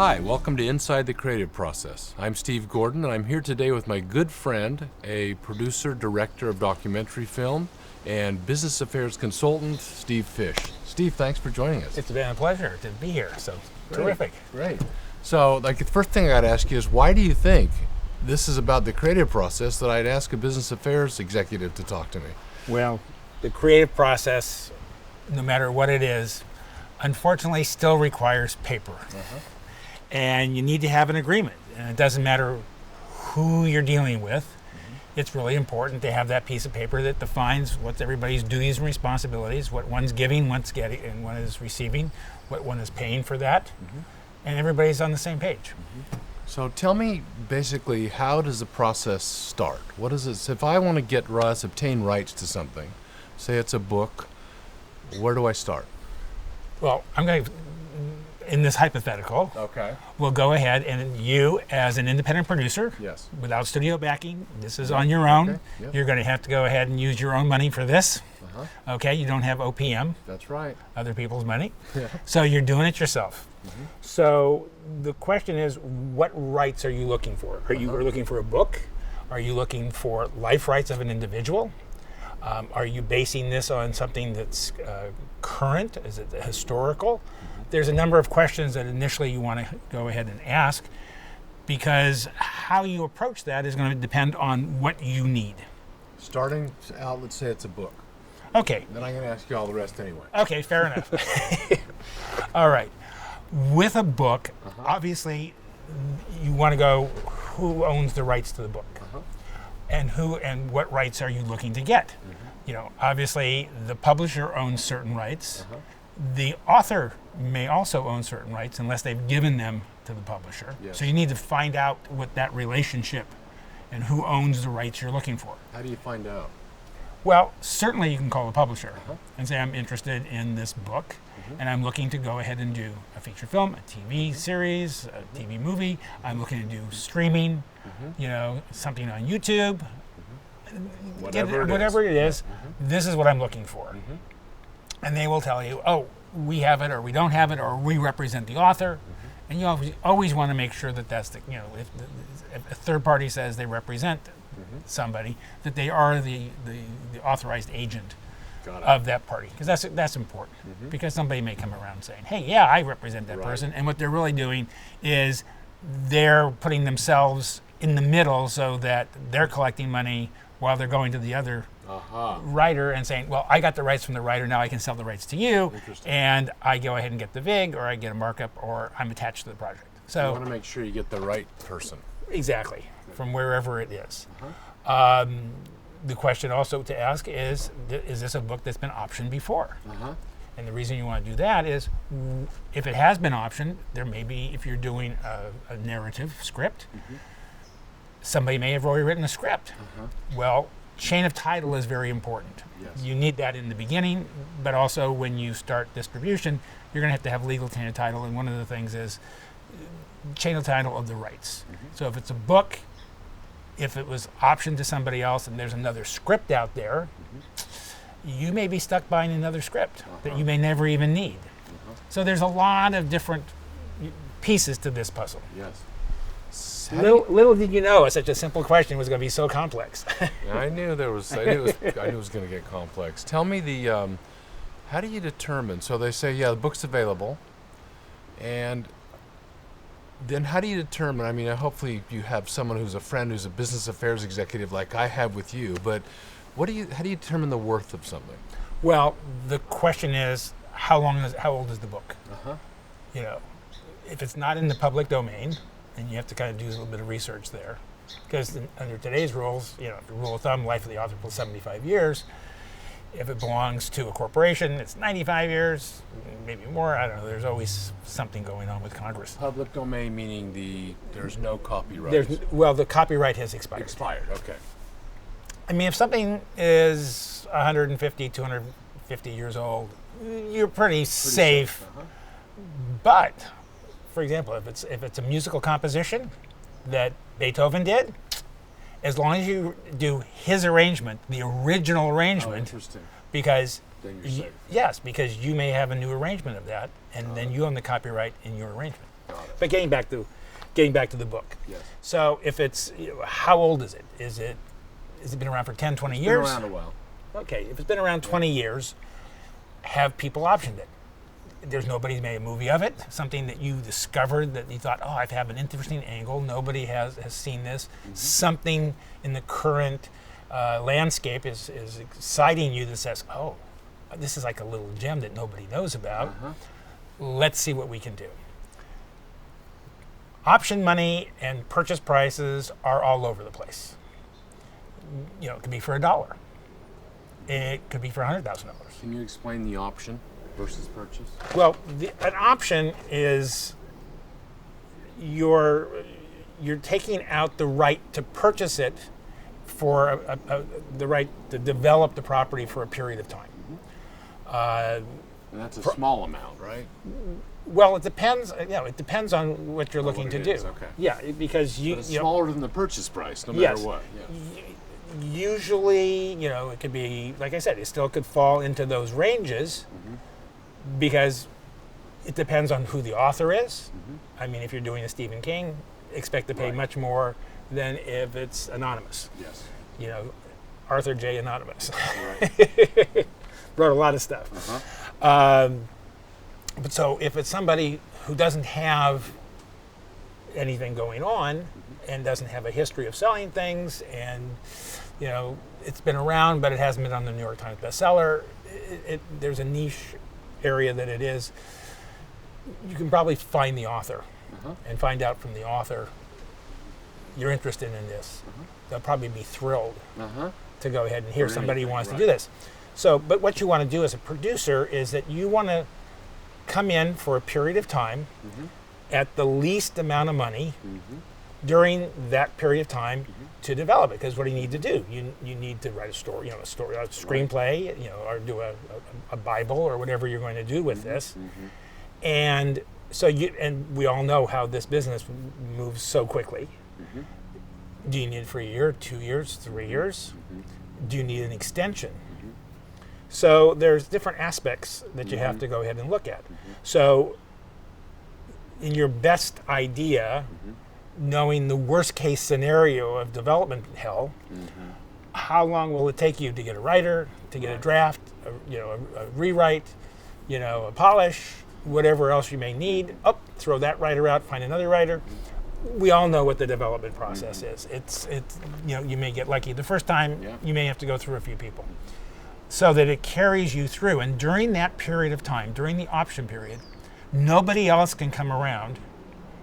Hi, welcome to Inside the Creative Process. I'm Steve Gordon, and I'm here today with my good friend, a producer, director of documentary film, and business affairs consultant, Steve Fisch. Steve, thanks for joining us. It's been a pleasure to be here, so terrific. Great. So, the first thing I got to ask you is, why do you think this is about the creative process that I'd ask a business affairs executive to talk to me? Well, the creative process, no matter what it is, unfortunately still requires paper. And you need to have an agreement. And it doesn't matter who you're dealing with. It's really important to have that piece of paper that defines what everybody's duties and responsibilities, what one's giving, one's getting, and one is receiving, what one is paying for that, and everybody's on the same page. So tell me, basically, how does the process start? What is it? If I want to obtain rights to something, say it's a book, where do I start? Well, I'm going to, in this hypothetical, we'll go ahead and you, as an independent producer, Yes. without studio backing, this is on your own. Okay. Yep. You're going to have to go ahead and use your own money for this. Okay, you don't have OPM, That's right. other people's money. Yeah. So you're doing it yourself. So the question is, what rights are you looking for? Are you looking for a book? Are you looking for life rights of an individual? Are you basing this on something that's current? Is it historical? There's a number of questions that initially you want to go ahead and ask, because how you approach that is going to depend on what you need. Starting out, let's say it's a book. Okay. Then I'm going to ask you all the rest anyway. Okay, fair enough. All right. With a book, obviously, you want to go, who owns the rights to the book? And what rights are you looking to get? You know, obviously, the publisher owns certain rights. The author may also own certain rights unless they've given them to the publisher. Yes. So you need to find out what that relationship and who owns the rights you're looking for. How do you find out? Well, certainly you can call the publisher and say, I'm interested in this book, and I'm looking to go ahead and do a feature film, a TV series, a TV movie. I'm looking to do streaming, you know, something on YouTube. Whatever it is, this is what I'm looking for. And they will tell you, oh, we have it, or we don't have it, or we represent the author. And you always want to make sure that that's the, you know, if a third party says they represent somebody, that they are the authorized agent of that party, because that's important. Because somebody may come around saying, hey, yeah, I represent that person, and what they're really doing is they're putting themselves in the middle so that they're collecting money while they're going to the other writer and saying, well, I got the rights from the writer, now I can sell the rights to you, and I go ahead and get the VIG, or I get a markup, or I'm attached to the project. So you want to make sure you get the right person. Exactly, from wherever it is. The question also to ask is this a book that's been optioned before? And the reason you want to do that is, if it has been optioned, there may be, if you're doing a narrative script, somebody may have already written a script. Well, chain of title is very important. You need that in the beginning, but also when you start distribution, you're going to have legal chain of title, and one of the things is chain of title of the rights. So if it's a book, if it was optioned to somebody else and there's another script out there, you may be stuck buying another script that you may never even need. So there's a lot of different pieces to this puzzle. Little did you know such a simple question was going to be so complex. I knew it was going to get complex. Tell me how do you determine? So they say, yeah, the book's available, and then how do you determine? I mean, hopefully you have someone who's a friend who's a business affairs executive like I have with you, but how do you determine the worth of something? Well, the question is, how old is the book? You know, if it's not in the public domain, then you have to kind of do a little bit of research there. Because under today's rules, you know, the rule of thumb, life of the author plus 75 years. If it belongs to a corporation, it's 95 years, maybe more. I don't know. There's always something going on with Congress. Public domain meaning there's no copyright. The copyright has expired. Okay. I mean, if something is 150, 250 years old, you're pretty safe. But, for example, if it's a musical composition that Beethoven did, as long as you do his arrangement, the original arrangement, because then you're safe. Yes, because you may have a new arrangement of that, and then you own the copyright in your arrangement. Got it. But getting back to the book. Yes. So if it's, how old is it? Has it been around for 10, 20 years? Been around a while. Okay, if it's been around 20 years, have people optioned it. There's nobody's made a movie of it, something that you discovered that you thought, oh, I have an interesting angle. Nobody has seen this. Something in the current landscape is exciting you that says, oh, this is like a little gem that nobody knows about. Let's see what we can do. Option money and purchase prices are all over the place. It could be for $1. It could be for $100,000. Can you explain the option versus purchase? Well, an option is you're taking out the right to purchase it for the right to develop the property for a period of time. And that's a small amount, right? Well, it depends. It depends on what you're looking to do. Okay. Yeah, because But it's smaller than the purchase price, no matter what. Yeah. Usually, it could be, like I said, it still could fall into those ranges because it depends on who the author is. I mean, if you're doing a Stephen King, expect to pay much more than if it's anonymous. Yes. Arthur J. Anonymous. Right. Wrote a lot of stuff. But so if it's somebody who doesn't have anything going on and doesn't have a history of selling things and, it's been around, but it hasn't been on the New York Times bestseller, there's a niche area that it is. You can probably find the author and find out from the author, you're interested in this. They'll probably be thrilled to go ahead and hear somebody who wants to do this. So, but what you want to do as a producer is that you want to come in for a period of time at the least amount of money during that period of time to develop it. Because what do you need to do? You need to write a story, a screenplay, or do a Bible or whatever you're going to do with this. And so and we all know how this business moves so quickly. Do you need it for a year, 2 years, 3 years? Do you need an extension? So there's different aspects that you have to go ahead and look at. So in your best idea, knowing the worst case scenario of development hell, how long will it take you to get a writer, to get a draft, a rewrite, a polish, whatever else you may need? Throw that writer out, find another writer. We all know what the development process is. It's you may get lucky the first time. You may have to go through a few people, so that it carries you through. And during that period of time, during the option period, nobody else can come around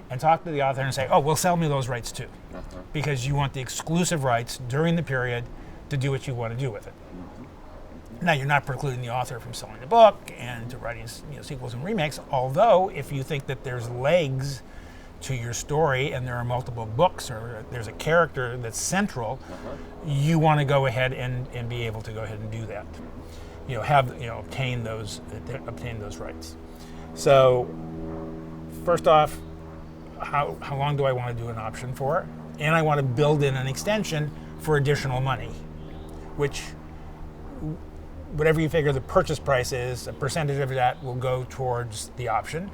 and talk to the author and say, oh, well, sell me those rights too. Because you want the exclusive rights during the period to do what you want to do with it. Now, you're not precluding the author from selling the book and to writing sequels and remakes, although if you think that there's legs to your story and there are multiple books or there's a character that's central, you want to go ahead and be able to go ahead and do that. Obtain those rights. So first off, how long do I want to do an option for? And I want to build in an extension for additional money, which whatever you figure the purchase price is, a percentage of that will go towards the option.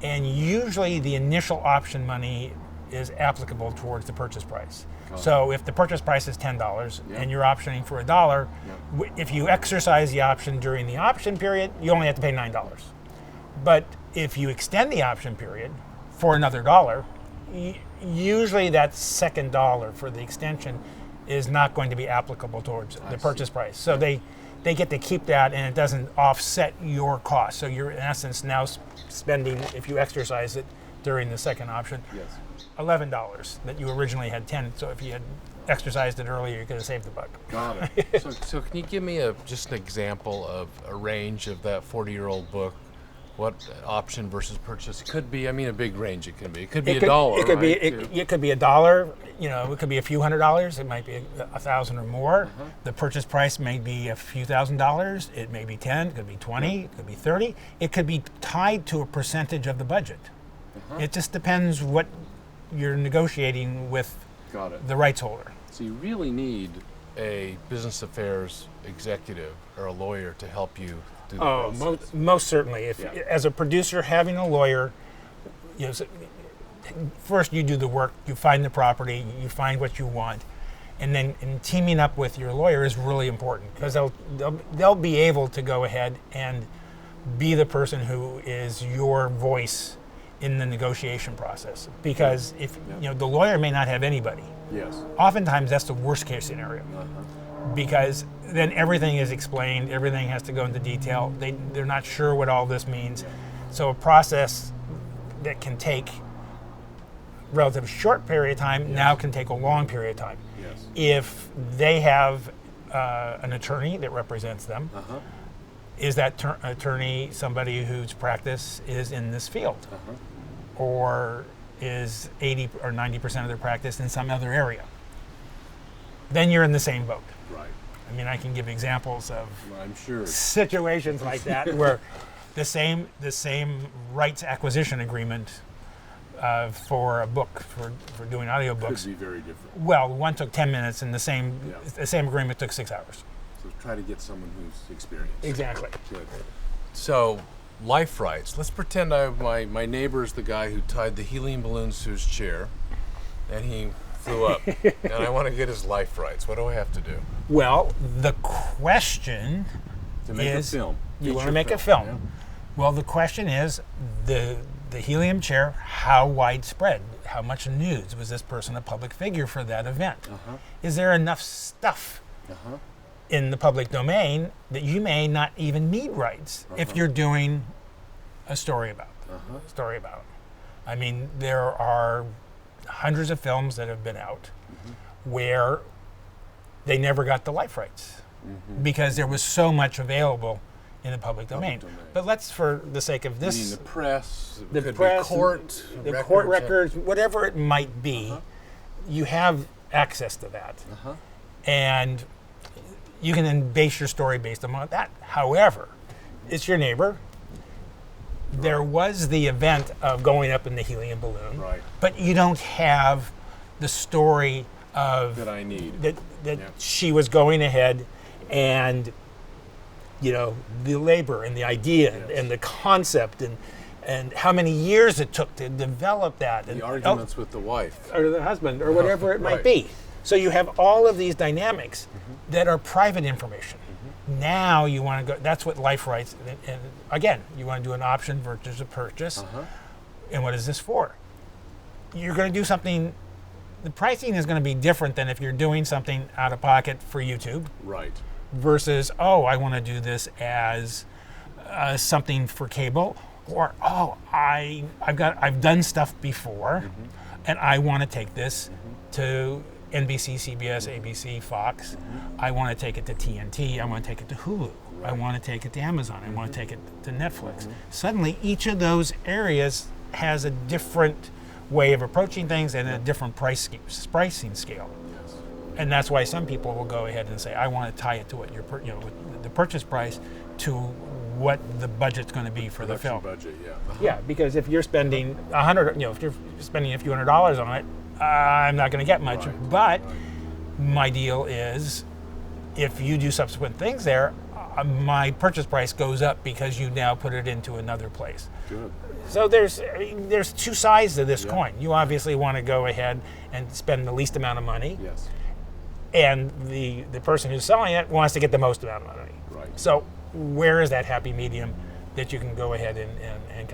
And usually the initial option money is applicable towards the purchase price. So if the purchase price is $10 and you're optioning for $1, if you exercise the option during the option period, you only have to pay $9. But if you extend the option period for another $1, usually that second dollar for the extension is not going to be applicable towards the purchase price. So they get to keep that, and it doesn't offset your cost. So you're in essence now spending, if you exercise it during the second option, $11 that you originally had $10. So if you had exercised it earlier, you could have saved the buck. Got it. So can you give me just an example of a range of that 40-year-old book? What option versus purchase could be? I mean, a big range it can be. It could be $1. It could be. It could be $1. It could be a few $100s. It might be $1,000 or more. The purchase price may be a few $1,000s. It may be 10. It could be 20. It could be 30. It could be tied to a percentage of the budget. It just depends what you're negotiating with the rights holder. So you really need a business affairs executive or a lawyer to help you do the process. Most certainly. As a producer, having a lawyer first you do the work, you find the property, you find what you want, and then teaming up with your lawyer is really important because they'll be able to go ahead and be the person who is your voice in the negotiation process. Because if the lawyer may not have anybody. Yes. Oftentimes that's the worst case scenario. Because then everything is explained, everything has to go into detail. They're not sure what all this means. So a process that can take a relatively short period of time now can take a long period of time. Yes. If they have an attorney that represents them, is that attorney somebody whose practice is in this field? Or is 80 or 90% of their practice in some other area? Then you're in the same boat. Right. I mean, I can give examples of I'm sure. situations like that where the same rights acquisition agreement for a book, for doing audiobooks. Could be very different. Well, one took 10 minutes and the same agreement took 6 hours. So try to get someone who's experienced. Exactly. Good. So, life rights. Let's pretend my neighbor is the guy who tied the helium balloons to his chair and he flew up. And I want to get his life rights. What do I have to do? Well, the question To make is, a film. you want Feature to make a film. Yeah. Well, the question is, the helium chair, how widespread? How much news? Was this person a public figure for that event? Is there enough stuff in the public domain that you may not even need rights if you're doing a story about? I mean, there are hundreds of films that have been out where they never got the life rights because there was so much available in the public domain. But let's, for the sake of this, You mean the press, the could press, be court, the records, court records, whatever it might be, you have access to that. And you can then base your story based on that. However, it's your neighbor. There was the event of going up in the helium balloon, but you don't have the story of that I need. That she was going ahead and the labor and the idea and the concept and how many years it took to develop that. The and arguments with the wife. or the husband or whatever it might be. So you have all of these dynamics that are private information. Now you want to go, that's what life rights, and again, you want to do an option versus a purchase. And what is this for? You're going to do something, the pricing is going to be different than if you're doing something out of pocket for YouTube. Right. Versus, I want to do this as something for cable, or I've done stuff before, and I want to take this to NBC, CBS, ABC, Fox. I want to take it to TNT. I want to take it to Hulu. I want to take it to Amazon. I want to take it to Netflix. Suddenly, each of those areas has a different way of approaching things and a different pricing scale. And that's why some people will go ahead and say, I want to tie it to what with the purchase price to what the budget's going to be for the film. Budget, Yeah, because if you're spending if you're spending a few $100s on it, I'm not going to get much. But my deal is, if you do subsequent things there, my purchase price goes up because you now put it into another place. Good. So there's two sides to this coin. You obviously want to go ahead and spend the least amount of money. Yes. And the person who's selling it wants to get the most amount of money. Right. So where is that happy medium that you can go ahead and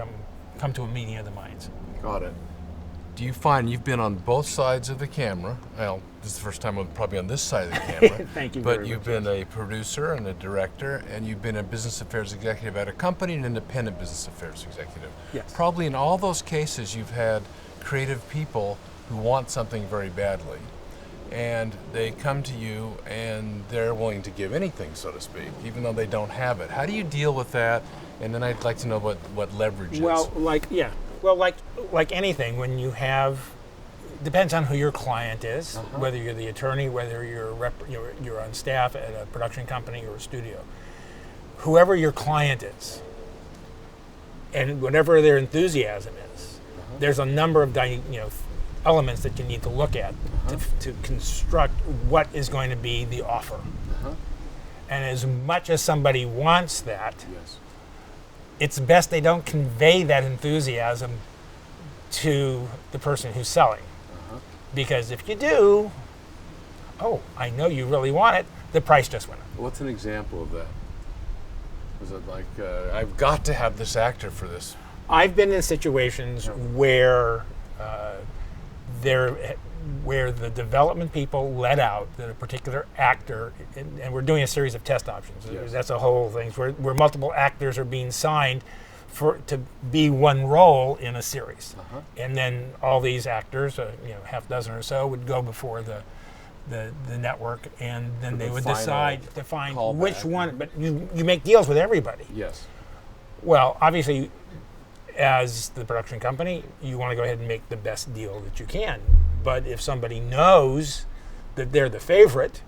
come to a meeting of the minds? Got it. Do you find you've been on both sides of the camera? Well, this is the first time I'm probably on this side of the camera. Thank you. But you've been a producer and a director, and you've been a business affairs executive at a company, an independent business affairs executive. Yes. Probably in all those cases, you've had creative people who want something very badly, and they come to you and they're willing to give anything, so to speak, even though they don't have it. How do you deal with that? And then I'd like to know what leverage is. Well, like anything, when you have, depends on who your client is, whether you're the attorney, whether you're on staff at a production company or a studio. Whoever your client is, and whatever their enthusiasm is, there's a number of elements that you need to look at to construct what is going to be the offer. And as much as somebody wants that, it's best they don't convey that enthusiasm to the person who's selling. Because if you do, oh, I know you really want it, the price just went up. What's an example of that? Is it like, I've got to have this actor for this? I've been in situations where where the development people let out that a particular actor, and we're doing a series of test options. Yes. That's a whole thing where multiple actors are being signed to be one role in a series, and then all these actors, half dozen or so, would go before the network, and then they would decide to find which one. But you make deals with everybody. Yes. Well, obviously, as the production company, you want to go ahead and make the best deal that you can. But if somebody knows that they're the favorite,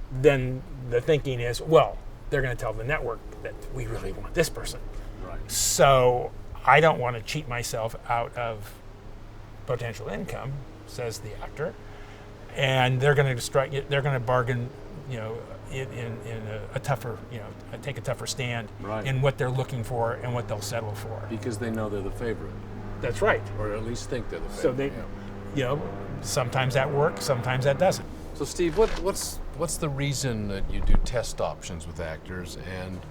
then the thinking is, well, they're going to tell the network that we really want this person. Right. So I don't want to cheat myself out of potential income, says the actor, and they're going to strike. They're going to bargain, in a tougher, take a tougher stand in what they're looking for and what they'll settle for. Because they know they're the favorite. That's right. Or at least think they're the favorite. So they, sometimes that works, sometimes that doesn't. So Steve, what's the reason that you do test options with actors, and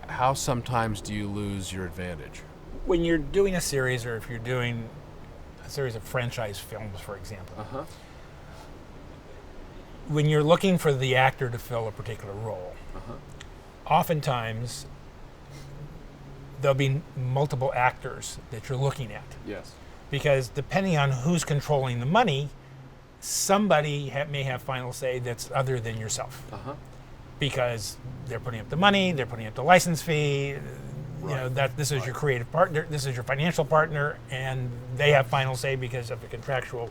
how sometimes do you lose your advantage? When you're doing a series, or if you're doing a series of franchise films, for example, when you're looking for the actor to fill a particular role, oftentimes there'll be multiple actors that you're looking at. Yes. Because depending on who's controlling the money, somebody may have final say that's other than yourself. Because they're putting up the money, they're putting up the license fee, this is your creative partner, this is your financial partner, and they have final say because of the contractual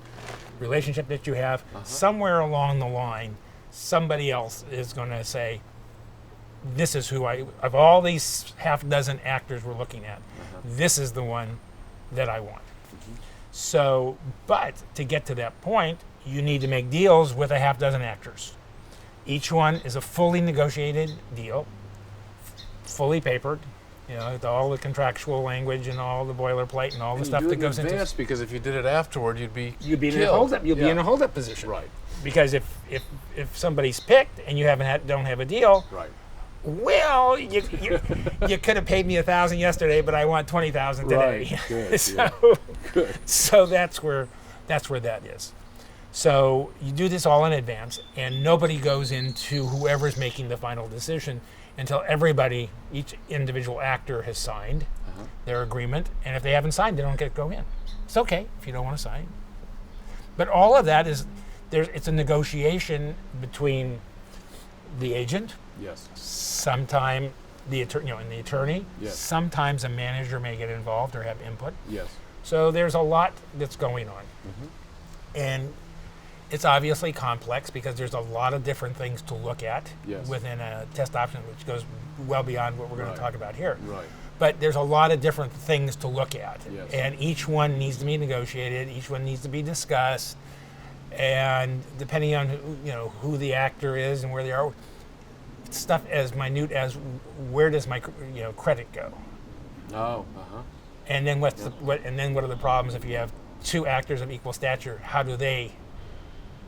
relationship that you have. Somewhere along the line, somebody else is going to say, this is who of all these half dozen actors we're looking at, this is the one that I want. So, but to get to that point, you need to make deals with a half dozen actors. Each one is a fully negotiated deal, fully papered, with all the contractual language and all the boilerplate and all the stuff that goes into it. Because if you did it afterward, you'd be in a holdup. You'll be in a holdup position. Right. Because if somebody's picked and you don't have a deal, right. Well, you could have paid me $1,000 yesterday, but I want $20,000 today. Right. Good. Good. So that's where that is. So you do this all in advance, and nobody goes into whoever's making the final decision until each individual actor has signed their agreement. And if they haven't signed, they don't get to go in. It's okay if you don't want to sign. But all of that it's a negotiation between the agent. Yes. Sometime the attorney. Yes. Sometimes a manager may get involved or have input. Yes. So there's a lot that's going on. And it's obviously complex because there's a lot of different things to look at within a test option, which goes well beyond what we're going to talk about here. Right. But there's a lot of different things to look at. Yes. And each one needs to be negotiated, each one needs to be discussed. And depending on who the actor is and where they are, stuff as minute as where does my credit go? Oh, And then what are the problems if you have two actors of equal stature? How do they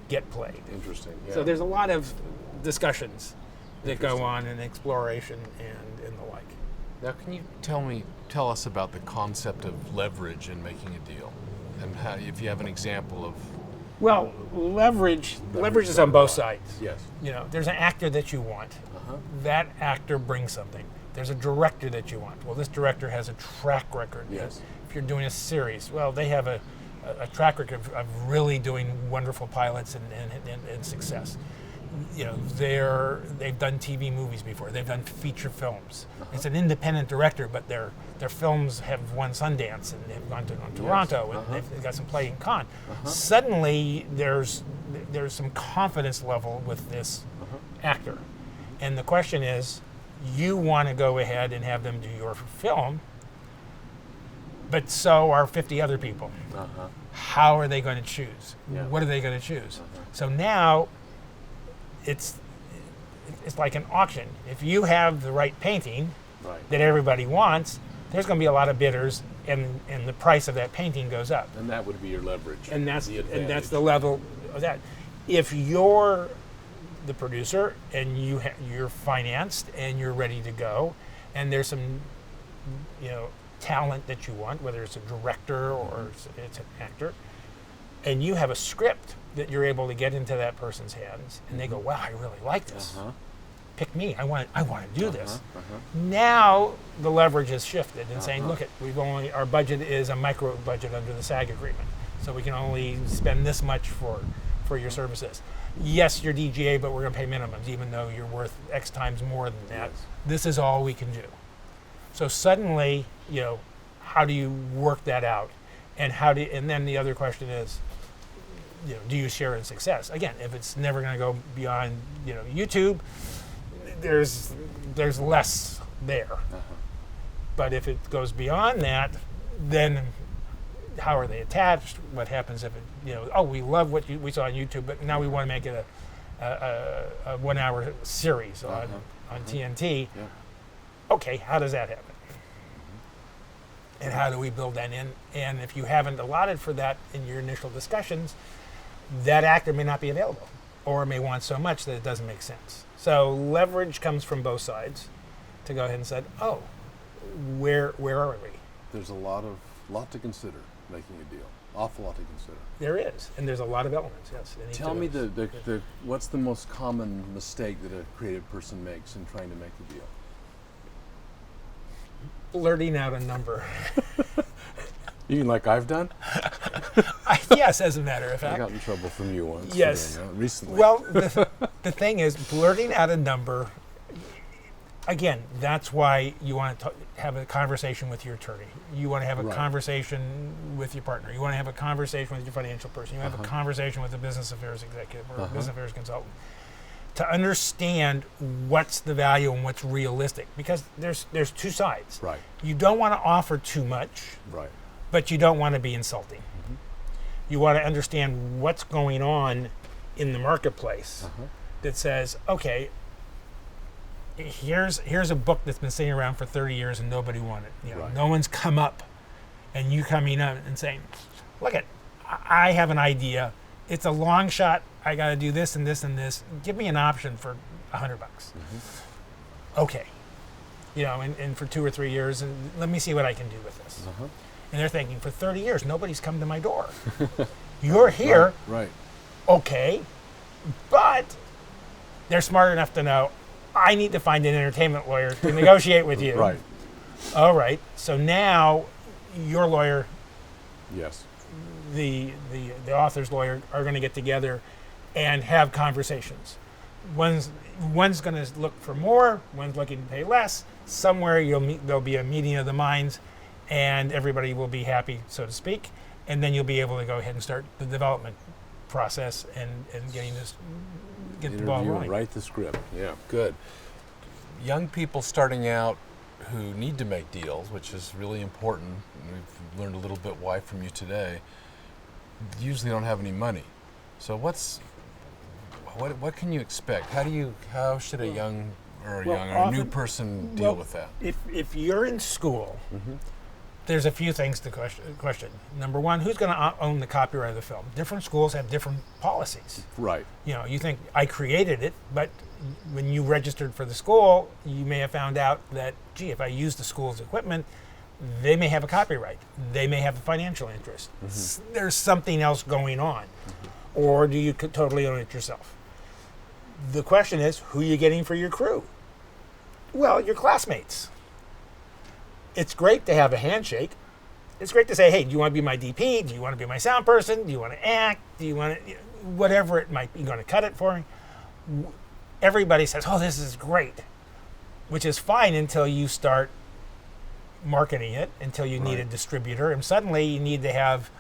get played? Interesting. Yeah. So there's a lot of discussions that go on and exploration and the like. Now, can you tell us about the concept of leverage in making a deal, and how, if you have an example of? Well, leverage is on both sides. Yes. There's an actor that you want. That actor brings something. There's a director that you want. Well, this director has a track record. Yes. If you're doing a series, well, they have a track record of really doing wonderful pilots and success. They've done TV movies before. They've done feature films. It's an independent director, but their films have won Sundance and they've gone to Toronto and they've got some play in Cannes. Suddenly, there's some confidence level with this actor, and the question is, you want to go ahead and have them do your film, but so are 50 other people. How are they going to choose? What are they going to choose? So now, it's like an auction. If you have the right painting that everybody wants, there's going to be a lot of bidders, and the price of that painting goes up. And that would be your leverage. And that's the level of that. If you're the producer and you're financed and you're ready to go, and there's some, talent that you want, whether it's a director or it's an actor, and you have a script that you're able to get into that person's hands, and they go, "Wow, I really like this. Pick me. I want to do this." Now the leverage has shifted and saying, "Look, our budget is a micro budget under the SAG agreement, so we can only spend this much for your services. Yes, you're DGA, but we're going to pay minimums, even though you're worth X times more than that. Yes. This is all we can do." So suddenly, how do you work that out? And then the other question is, do you share in success? Again, if it's never going to go beyond, YouTube, there's less there. But if it goes beyond that, then how are they attached? What happens if it, we love what we saw on YouTube, but now we want to make it a 1 hour series on TNT. Yeah. Okay, how does that happen? And how do we build that in? And if you haven't allotted for that in your initial discussions, that actor may not be available, or may want so much that it doesn't make sense. So leverage comes from both sides to go ahead and say, "Oh, where are we?" There's a lot to consider making a deal. Awful lot to consider. There is, and there's a lot of elements. Yes. Tell me what's the most common mistake that a creative person makes in trying to make a deal? Blurting out a number. You mean like I've done? Yes, as a matter of fact. I got in trouble from you once. Yes. Recently. Well, the thing is, blurting out a number, again, that's why you want to have a conversation with your attorney. You want to have a conversation with your partner. You want to have a conversation with your financial person. You want to have a conversation with a business affairs executive or a business affairs consultant to understand what's the value and what's realistic. Because there's two sides. Right. You don't want to offer too much. Right. But you don't want to be insulting. You want to understand what's going on in the marketplace that says, okay, here's a book that's been sitting around for 30 years and nobody wanted it. No one's come up, and you coming up and saying, "Look, I have an idea. It's a long shot. I got to do this and this and this. Give me an option for $100." Okay, and for 2 or 3 years, and let me see what I can do with this. And they're thinking, for 30 years, nobody's come to my door. You're here. Right. Okay. But they're smart enough to know, I need to find an entertainment lawyer to negotiate with you. Right. All right. So now your lawyer, yes, the author's lawyer, are going to get together and have conversations. One's going to look for more. One's looking to pay less. Somewhere there'll be a meeting of the minds, and everybody will be happy, so to speak, and then you'll be able to go ahead and start the development process and get the ball rolling. Write the script. Yeah, good. Young people starting out who need to make deals, which is really important, and we've learned a little bit why from you today, usually don't have any money. So what can you expect? How should a young or a new person deal with that? If you're in school, there's a few things to question. Number one, who's going to own the copyright of the film? Different schools have different policies. Right. You think I created it, but when you registered for the school, you may have found out that, gee, if I use the school's equipment, they may have a copyright. They may have a financial interest. There's something else going on. Or do you totally own it yourself? The question is, who are you getting for your crew? Well, your classmates. It's great to have a handshake. It's great to say, hey, do you want to be my DP? Do you want to be my sound person? Do you want to act? Do you want to, whatever it might be, you're going to cut it for me? Everybody says, oh, this is great, which is fine until you start marketing it, until you need a distributor, and suddenly you need to have,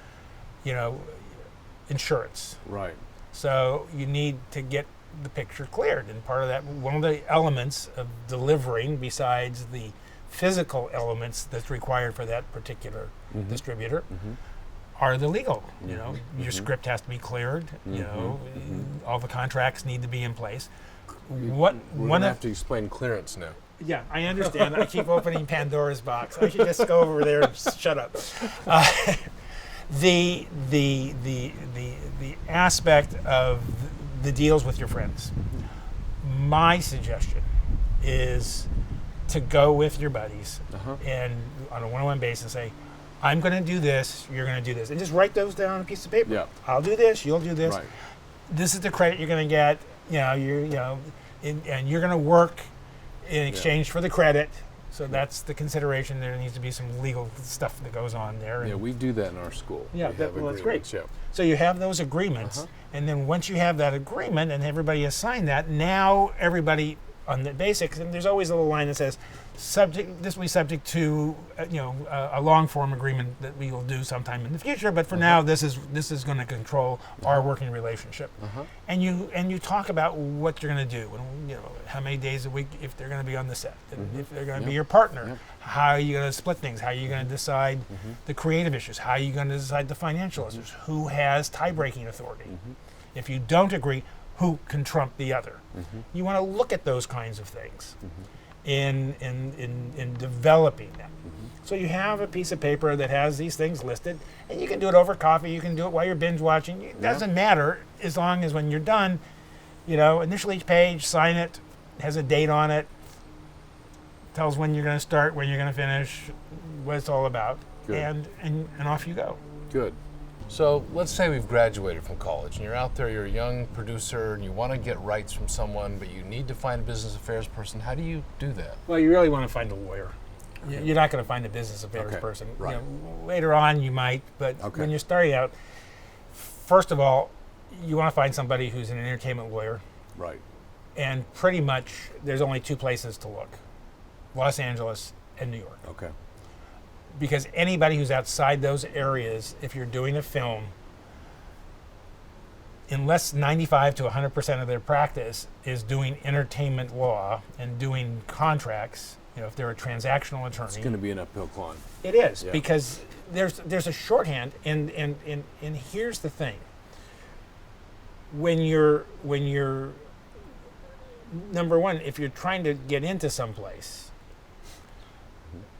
insurance. Right. So you need to get the picture cleared, and part of that, one of the elements of delivering, besides the physical elements that's required for that particular distributor, are the legal. Your script has to be cleared. All the contracts need to be in place. We're going to have to explain clearance now. Yeah, I understand. I keep opening Pandora's box. I should just go over there and shut up. The aspect of the deals with your friends. My suggestion is to go with your buddies and on a one-on-one basis say, I'm going to do this, you're going to do this. And just write those down on a piece of paper. Yeah. I'll do this, you'll do this. Right. This is the credit you're going to get, and you're going to work in exchange for the credit. So that's the consideration. There needs to be some legal stuff that goes on there. Yeah, we do that in our school. Yeah, that's great. Yeah. So you have those agreements, and then once you have that agreement and everybody has signed that, now everybody on the basics, and there's always a little line that says, this will be subject to a long form agreement that we will do sometime in the future, but for now this is going to control our working relationship. And you talk about what you're going to do, and how many days a week, if they're going to be on the set, and if they're going to be your partner, how are you going to split things, how are you going to decide the creative issues, how are you going to decide the financial issues, who has tie-breaking authority. If you don't agree, who can trump the other. You want to look at those kinds of things in developing them. So you have a piece of paper that has these things listed, and you can do it over coffee, you can do it while you're binge watching. It doesn't matter, as long as when you're done, initial each page, sign it, has a date on it, tells when you're going to start, when you're going to finish, what it's all about, and off you go. Good. So let's say we've graduated from college and you're out there, you're a young producer and you want to get rights from someone, but you need to find a business affairs person. How do you do that? Well, you really want to find a lawyer. Okay. You're not going to find a business affairs person. Right. Later on you might, but when you're starting out, first of all, you want to find somebody who's an entertainment lawyer. Right. And pretty much there's only two places to look, Los Angeles and New York. Okay. Because anybody who's outside those areas, if you're doing a film, unless 95 to 100% of their practice is doing entertainment law and doing contracts, if they're a transactional attorney, it's going to be an uphill climb. It is, because there's a shorthand, and here's the thing: when you're number one, if you're trying to get into someplace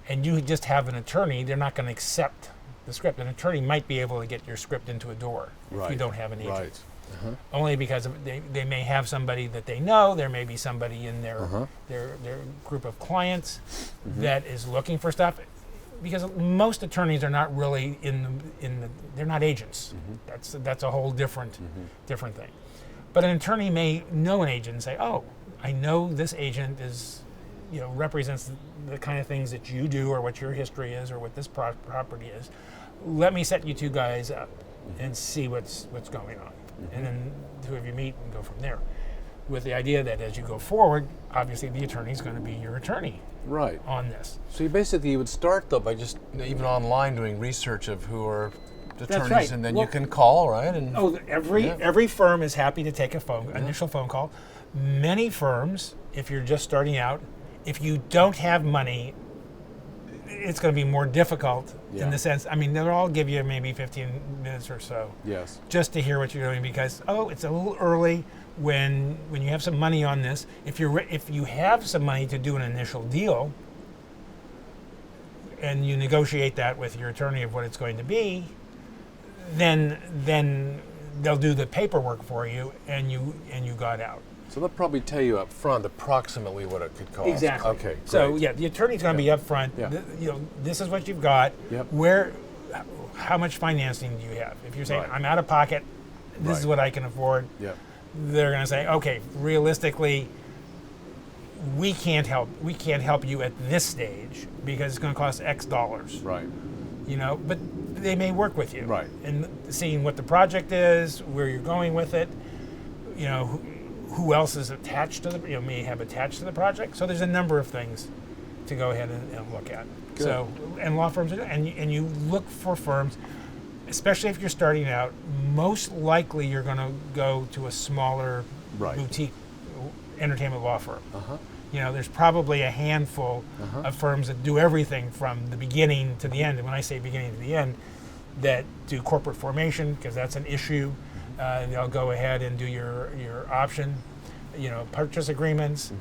and you just have an attorney, they're not going to accept the script. An attorney might be able to get your script into a door if you don't have an agent. Right. Only because they may have somebody that they know. There may be somebody in their group of clients that is looking for stuff. Because most attorneys are not really they're not agents. That's a whole different thing. But an attorney may know an agent and say, "Oh, I know this agent is." Represents the kind of things that you do or what your history is or what this property is. Let me set you two guys up and see what's going on. And then two of you meet and go from there. With the idea that as you go forward, obviously the attorney's going to be your attorney on this. So you would start though by just even online doing research of who are attorneys, that's right. And then you can call, right? And every firm is happy to take initial phone call. Many firms, if you're just starting out, if you don't have money, it's going to be more difficult in the sense, they'll all give you maybe 15 minutes or so just to hear what you're doing because, it's a little early when you have some money on this. If you have some money to do an initial deal and you negotiate that with your attorney of what it's going to be, then they'll do the paperwork for you and you got out. So they'll probably tell you up front approximately what it could cost. Exactly. Okay. Great. So the attorney's going to be up front. Yeah. This is what you've got. Yep. How much financing do you have? If you're saying I'm out of pocket, this is what I can afford. Yep. They're going to say, okay, realistically, we can't help you at this stage because it's going to cost X dollars. Right. But they may work with you. Right. And seeing what the project is, where you're going with it, who else is attached to may have attached to the project. So there's a number of things to go ahead and look at. Good. So, and law firms, and you look for firms, especially if you're starting out, most likely you're going to go to a smaller boutique entertainment law firm. There's probably a handful of firms that do everything from the beginning to the end. And when I say beginning to the end, that do corporate formation, because that's an issue. They'll go ahead and do your option. purchase agreements.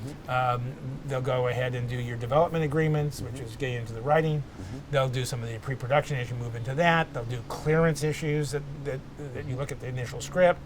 They'll go ahead and do your development agreements, which is getting into the writing. They'll do some of the pre-production as you move into that. They'll do clearance issues that you look at the initial script.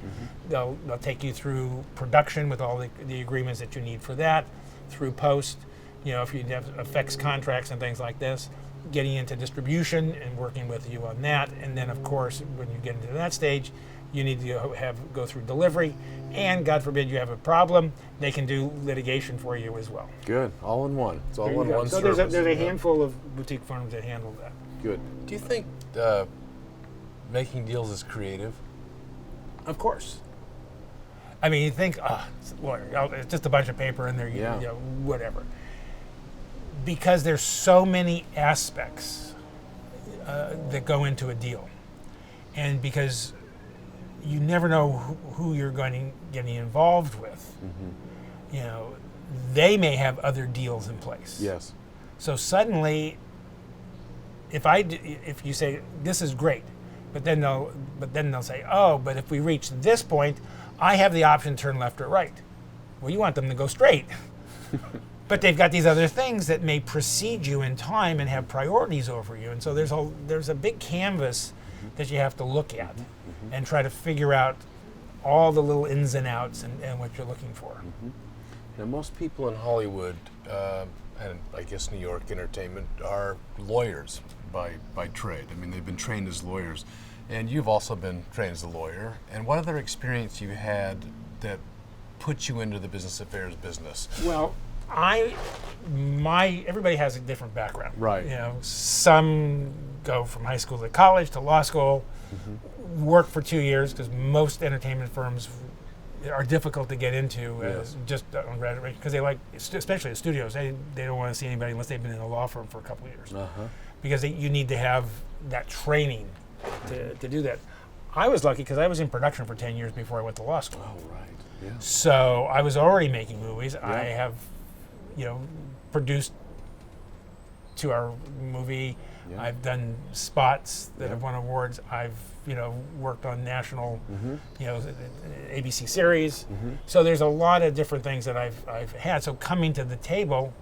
They'll take you through production with all the agreements that you need for that, through post, if you have effects contracts and things like this, getting into distribution and working with you on that. And then, of course, when you get into that stage, you need to go through delivery, and God forbid you have a problem, they can do litigation for you as well. Good, all in one. It's all in one so service. there's a handful of boutique firms that handle that. Good. Do you think making deals is creative? Of course. I mean, you think, it's a lawyer, it's just a bunch of paper in there, whatever. Because there's so many aspects that go into a deal, and because you never know who you're getting involved with. They may have other deals in place. Yes. So suddenly, if you say this is great, but then they'll say, oh, but if we reach this point, I have the option to turn left or right. Well, you want them to go straight, but they've got these other things that may precede you in time and have priorities over you, and so there's a big canvas that you have to look at and try to figure out all the little ins and outs and what you're looking for. Now, most people in Hollywood, and I guess New York entertainment, are lawyers by trade. I mean, they've been trained as lawyers. And you've also been trained as a lawyer. And what other experience you had that put you into the business affairs business? Well, everybody has a different background. Right. Some go from high school to college to law school, work for 2 years, because most entertainment firms are difficult to get into as just on graduation, because they like, especially the studios, they don't want to see anybody unless they've been in a law firm for a couple of years, because you need to have that training to do that. I was lucky because I was in production for 10 years before I went to law school. Oh, right. Yeah. So I was already making movies. Yeah. I have, produced 2-hour movie. Yeah. I've done spots that have won awards. I've, worked on national, ABC series. So there's a lot of different things that I've had. So coming to the table,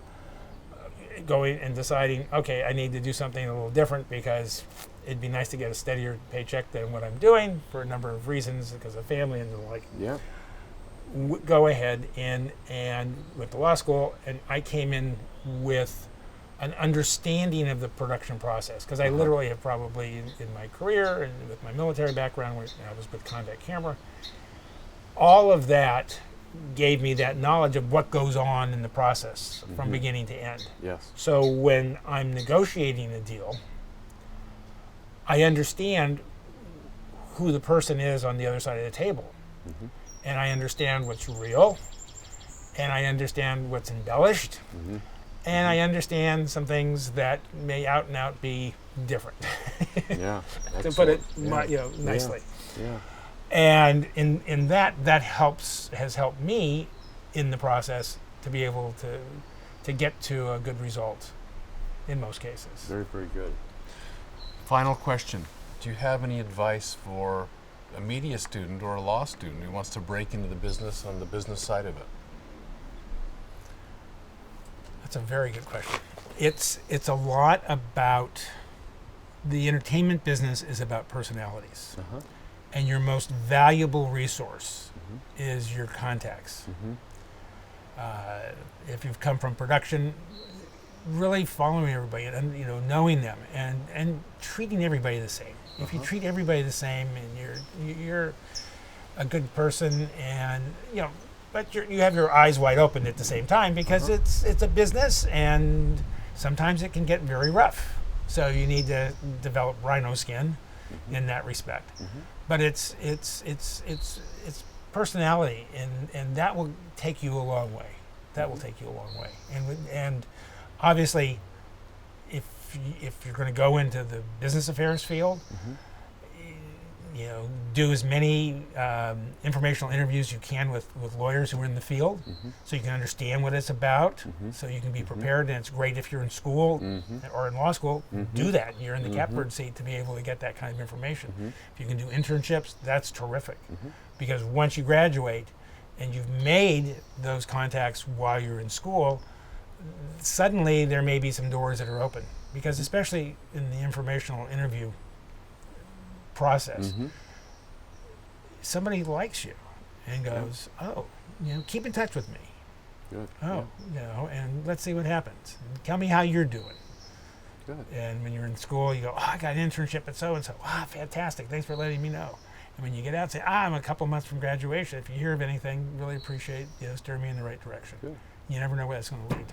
going and deciding, okay, I need to do something a little different because it'd be nice to get a steadier paycheck than what I'm doing for a number of reasons, because of family and the like. Yeah. Go ahead and went to law school, and I came in with an understanding of the production process, because I literally have probably in my career and with my military background, where I was with Combat Camera, all of that gave me that knowledge of what goes on in the process from beginning to end. Yes. So when I'm negotiating a deal, I understand who the person is on the other side of the table. And I understand what's real, and I understand what's embellished, and I understand some things that may out and out be different. Yeah. To put it nicely. Yeah. And in that has helped me in the process to be able to get to a good result in most cases. Very, very good. Final question. Do you have any advice for a media student or a law student who wants to break into the business on the business side of it? That's a very good question. It's a lot about, the entertainment business is about personalities. And your most valuable resource is your contacts. If you've come from production, really following everybody and knowing them and treating everybody the same. If you treat everybody the same and you're a good person, and but you have your eyes wide open at the same time, because it's a business, and sometimes it can get very rough. So you need to develop rhino skin in that respect. But it's personality, and that will take you a long way. That will take you a long way. And obviously, if you're going to go into the business affairs field, do as many informational interviews you can with lawyers who are in the field, so you can understand what it's about, so you can be prepared. And it's great if you're in school or in law school, do that. You're in the catbird seat to be able to get that kind of information. If you can do internships, that's terrific, because once you graduate, and you've made those contacts while you're in school, suddenly there may be some doors that are open. Because especially in the informational interview process, somebody likes you and goes, oh, keep in touch with me. Good. Oh, and let's see what happens. Tell me how you're doing. Good. And when you're in school, you go, oh, I got an internship at so-and-so. Ah, fantastic. Thanks for letting me know. And when you get out, say, I'm a couple months from graduation. If you hear of anything, really appreciate, steer me in the right direction. Good. You never know where that's going to lead.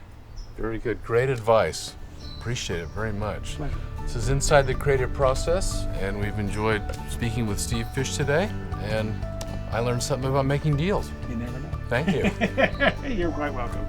Very good. Great advice. Appreciate it very much. Pleasure. This is Inside the Creative Process, and we've enjoyed speaking with Steve Fisch today, and I learned something about making deals. You never know. Thank you. You're quite welcome.